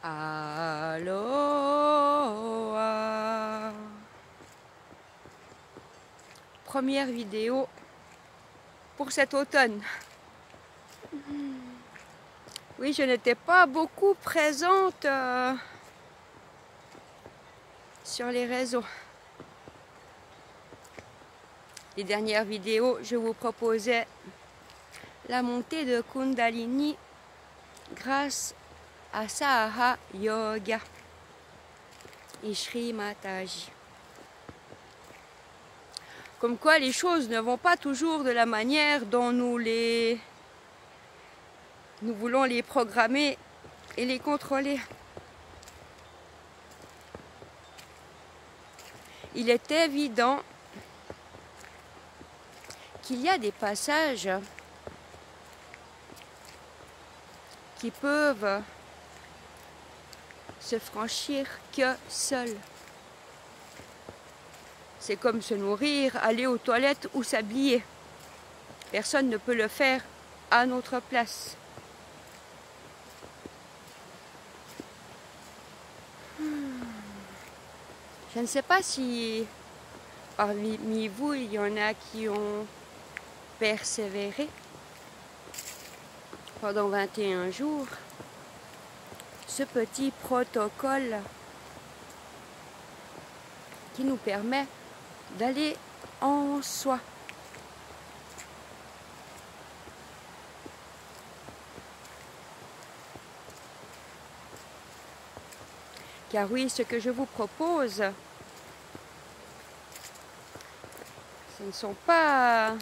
Aloha. Première vidéo pour cet automne. Oui, je n'étais pas beaucoup présente sur les réseaux. Les dernières vidéos, je vous proposais la montée de Kundalini grâce à Saha Yoga et Shri Mataji. Comme quoi les choses ne vont pas toujours de la manière dont nous voulons les programmer et les contrôler. Il est évident qu'il y a des passages qui peuvent se franchir que seuls. C'est comme se nourrir, aller aux toilettes ou s'habiller. Personne ne peut le faire à notre place. Je ne sais pas si parmi vous, il y en a qui ont persévéré pendant 21 jours. Ce petit protocole qui nous permet d'aller en soi. Car oui, ce que je vous propose, ce ne sont pas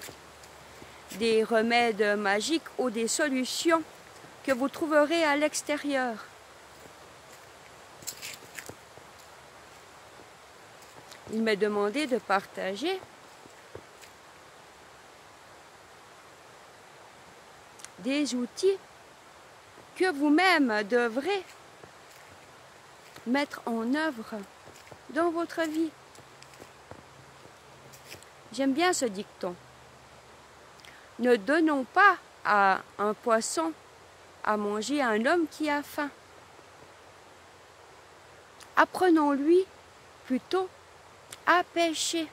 des remèdes magiques ou des solutions que vous trouverez à l'extérieur. Il m'est demandé de partager des outils que vous-même devrez mettre en œuvre dans votre vie. J'aime bien ce dicton. Ne donnons pas à un poisson à manger à un homme qui a faim. Apprenons-lui plutôt à pêcher.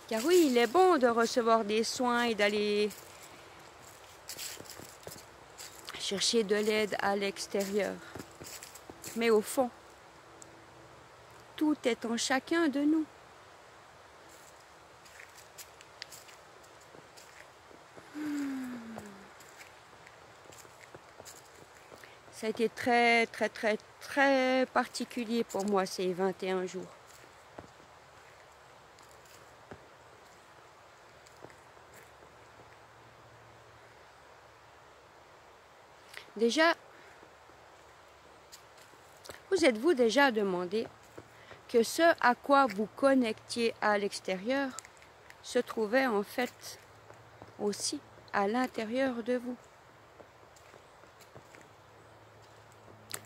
Car oui, il est bon de recevoir des soins et d'aller chercher de l'aide à l'extérieur. Mais au fond, tout est en chacun de nous. Ça a été très particulier pour moi ces 21 jours. Déjà, vous êtes-vous déjà demandé que ce à quoi vous connectiez à l'extérieur se trouvait en fait aussi à l'intérieur de vous?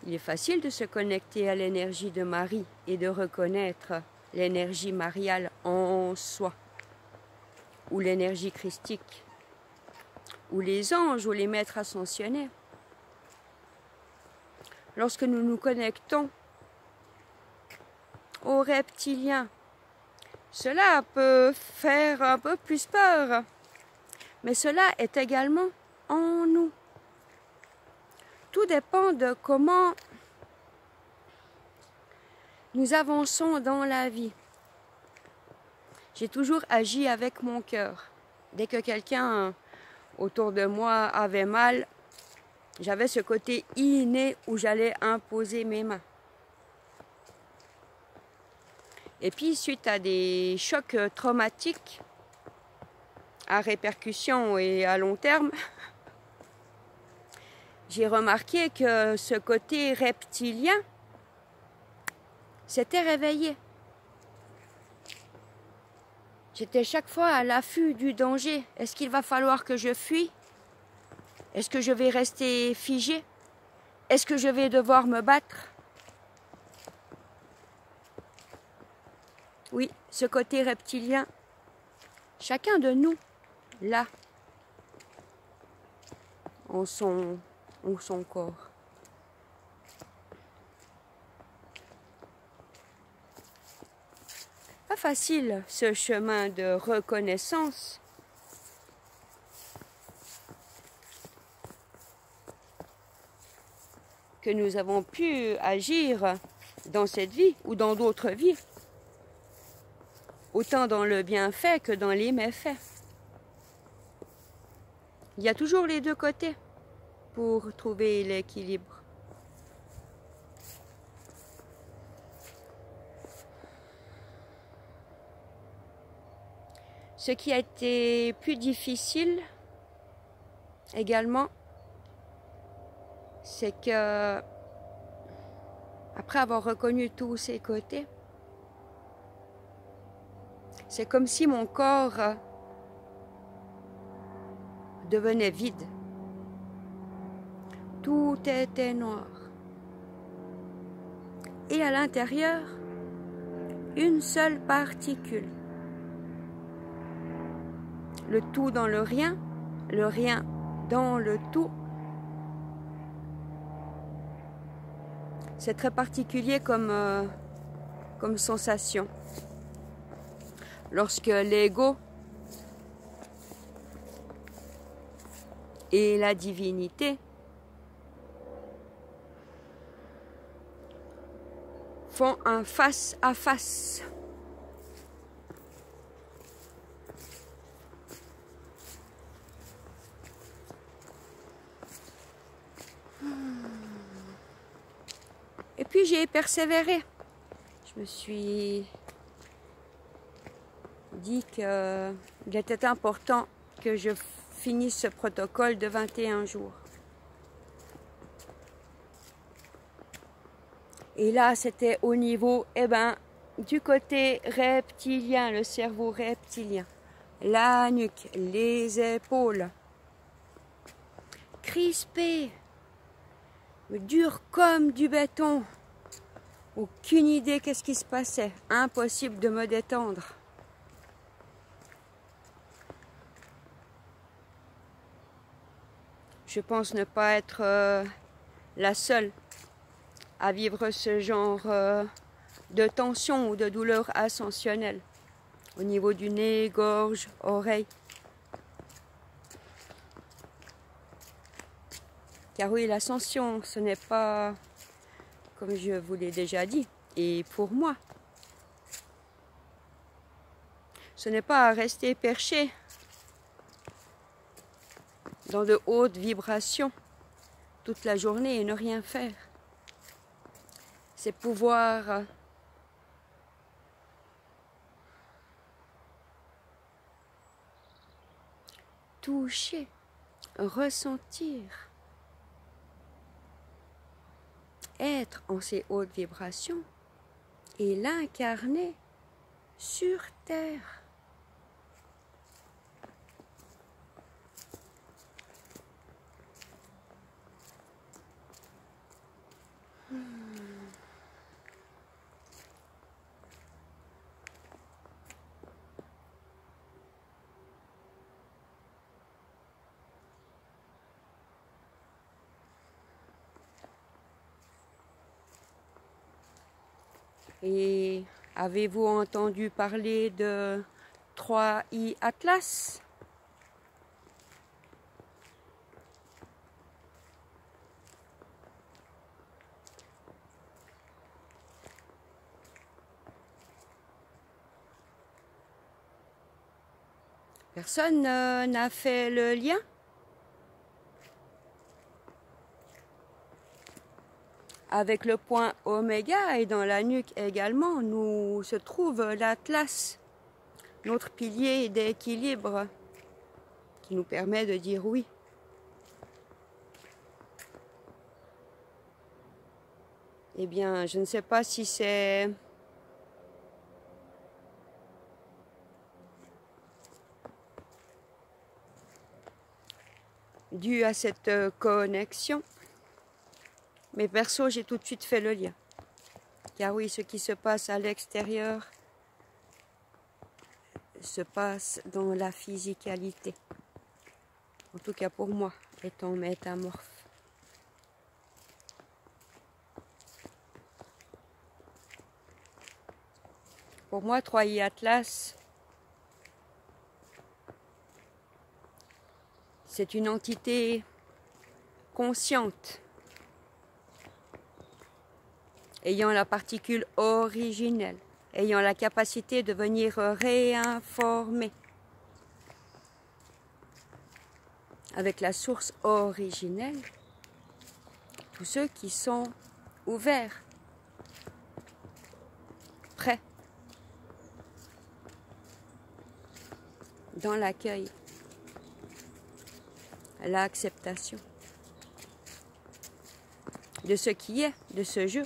Il est facile de se connecter à l'énergie de Marie et de reconnaître l'énergie mariale en soi, ou l'énergie christique, ou les anges ou les maîtres ascensionnés. Lorsque nous nous connectons aux reptiliens, cela peut faire un peu plus peur, mais cela est également en nous. Tout dépend de comment nous avançons dans la vie. J'ai toujours agi avec mon cœur. Dès que quelqu'un autour de moi avait mal, j'avais ce côté inné où j'allais imposer mes mains. Et puis, suite à des chocs traumatiques, à répercussions et à long terme, j'ai remarqué que ce côté reptilien s'était réveillé. J'étais chaque fois à l'affût du danger. Est-ce qu'il va falloir que je fuis? Est-ce que je vais rester figée? Est-ce que je vais devoir me battre? Oui, ce côté reptilien Chacun de nous, là, en son corps. Pas facile ce chemin de reconnaissance. Que nous avons pu agir dans cette vie ou dans d'autres vies, autant dans le bienfait que dans les méfaits. Il y a toujours les deux côtés pour trouver l'équilibre. Ce qui a été plus difficile également, c'est que, après avoir reconnu tous ces côtés, c'est comme si mon corps devenait vide. Tout était noir. Et à l'intérieur, une seule particule. Le tout dans le rien dans le tout. C'est très particulier comme sensation. Lorsque l'ego et la divinité font un face à face. Et puis j'ai persévéré. Je me suis dit qu'il était important que je finisse ce protocole de 21 jours. Et là, c'était au niveau, du côté reptilien, le cerveau reptilien, la nuque, les épaules, crispé, dur comme du béton. Aucune idée qu'est-ce qui se passait. Impossible de me détendre. Je pense ne pas être la seule à vivre ce genre de tension ou de douleur ascensionnelle au niveau du nez, gorge, oreille. Car oui, l'ascension, ce n'est pas, comme je vous l'ai déjà dit, et pour moi, ce n'est pas à rester perché dans de hautes vibrations toute la journée et ne rien faire. C'est pouvoir toucher, ressentir, être en ces hautes vibrations et l'incarner sur terre. Et avez-vous entendu parler de 3i Atlas? Personne n'a fait le lien? Avec le point oméga et dans la nuque également, nous se trouve l'Atlas, notre pilier d'équilibre, qui nous permet de dire oui. Eh bien, je ne sais pas si c'est dû à cette connexion. Mais perso, j'ai tout de suite fait le lien. Car oui, ce qui se passe à l'extérieur se passe dans la physicalité. En tout cas pour moi, étant métamorphe. Pour moi, 3i Atlas, c'est une entité consciente, ayant la particule originelle, ayant la capacité de venir réinformer avec la source originelle tous ceux qui sont ouverts, prêts, dans l'accueil, l'acceptation de ce qui est, de ce jeu.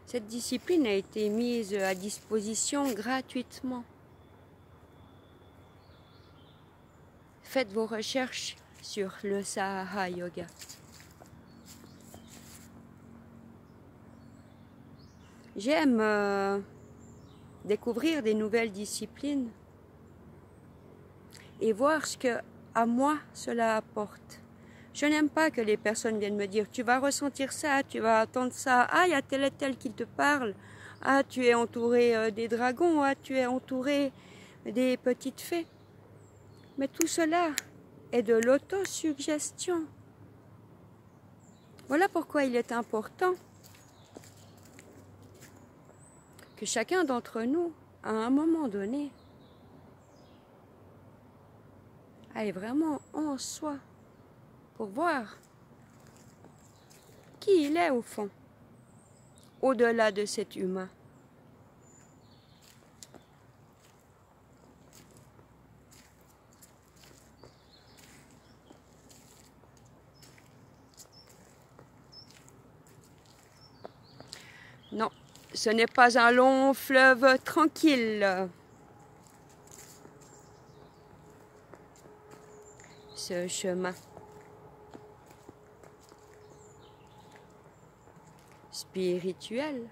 Cette discipline a été mise à disposition gratuitement. Faites vos recherches sur le Sahaja Yoga. J'aime découvrir des nouvelles disciplines et voir ce que, à moi, cela apporte. Je n'aime pas que les personnes viennent me dire « tu vas ressentir ça, tu vas entendre ça, ah, il y a tel et tel qui te parle, ah, tu es entouré des dragons, ah, tu es entouré des petites fées ». Mais tout cela est de l'autosuggestion. Voilà pourquoi il est important que chacun d'entre nous, à un moment donné, aille vraiment en soi pour voir qui il est au fond, au-delà de cet humain. Non, ce n'est pas un long fleuve tranquille. Ce chemin spirituel.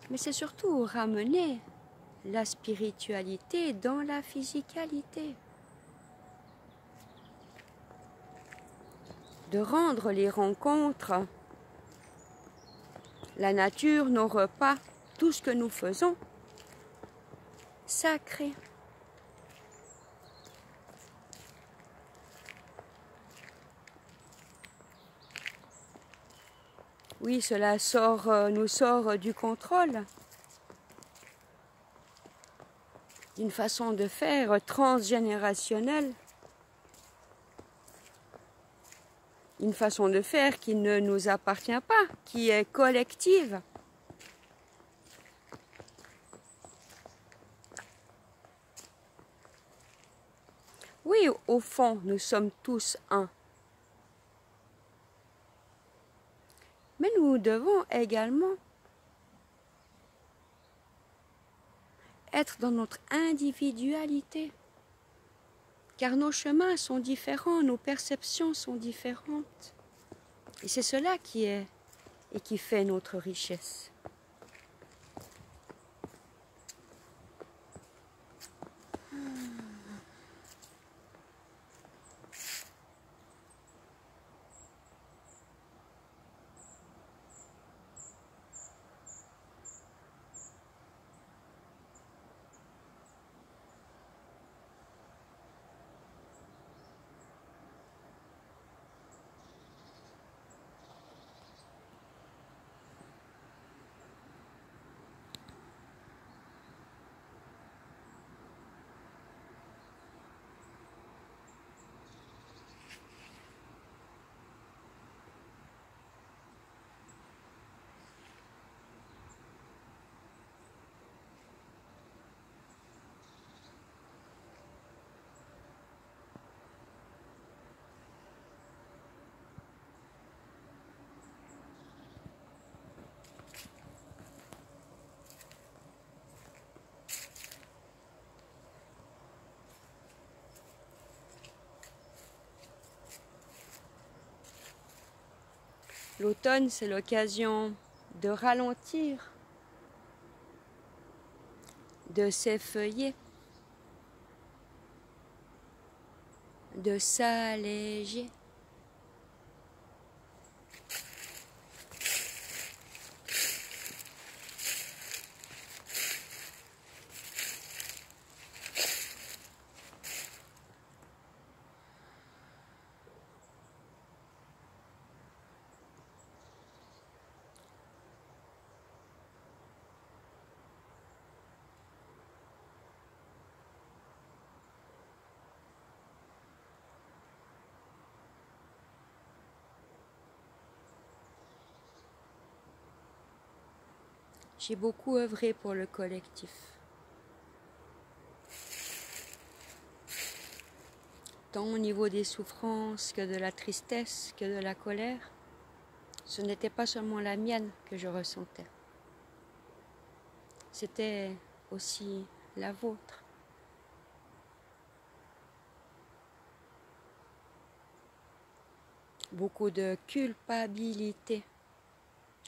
Mais c'est surtout ramener la spiritualité dans la physicalité. De rendre les rencontres, la nature, nos repas, tout ce que nous faisons, sacré. Oui, cela nous sort du contrôle, d'une façon de faire transgénérationnelle, une façon de faire qui ne nous appartient pas, qui est collective. Oui, au fond, nous sommes tous un. Mais nous devons également être dans notre individualité. Car nos chemins sont différents, nos perceptions sont différentes. Et c'est cela qui est et qui fait notre richesse. L'automne, c'est l'occasion de ralentir, de s'effeuiller, de s'alléger. J'ai beaucoup œuvré pour le collectif. Tant au niveau des souffrances que de la tristesse, que de la colère, ce n'était pas seulement la mienne que je ressentais. C'était aussi la vôtre. Beaucoup de culpabilité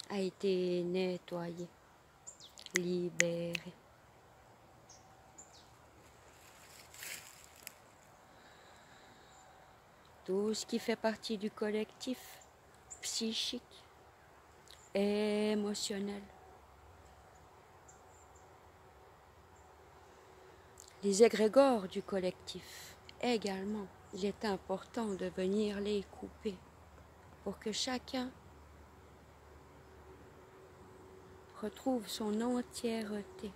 a été nettoyée, libérée. Tout ce qui fait partie du collectif psychique, émotionnel. Les égrégores du collectif également, il est important de venir les couper pour que chacun retrouve son entièreté.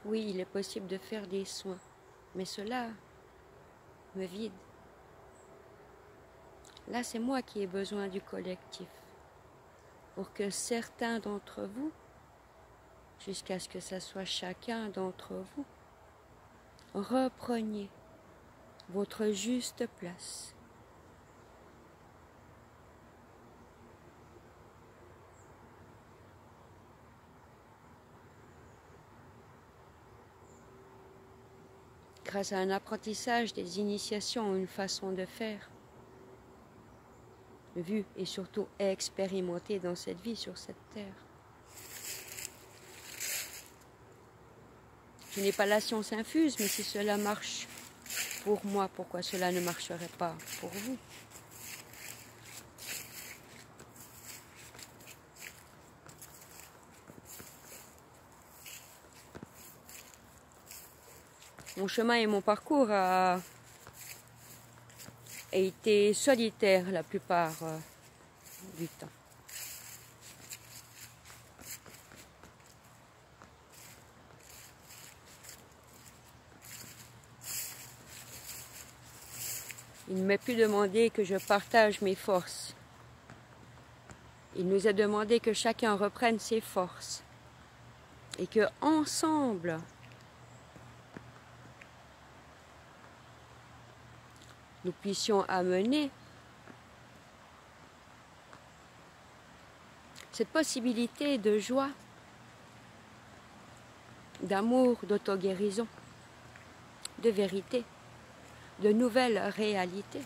Oui, il est possible de faire des soins, mais cela me vide. Là, c'est moi qui ai besoin du collectif, pour que certains d'entre vous, jusqu'à ce que ce soit chacun d'entre vous, repreniez votre juste place. Grâce à un apprentissage, des initiations, une façon de faire, vue et surtout expérimentée dans cette vie, sur cette terre. Je n'ai pas la science infuse, mais si cela marche pour moi, pourquoi cela ne marcherait pas pour vous? Mon chemin et mon parcours a été solitaire la plupart du temps. Il ne m'est plus demandé que je partage mes forces. Il nous est demandé que chacun reprenne ses forces et que ensemble, nous puissions amener cette possibilité de joie, d'amour, d'auto-guérison, de vérité, de nouvelles réalités.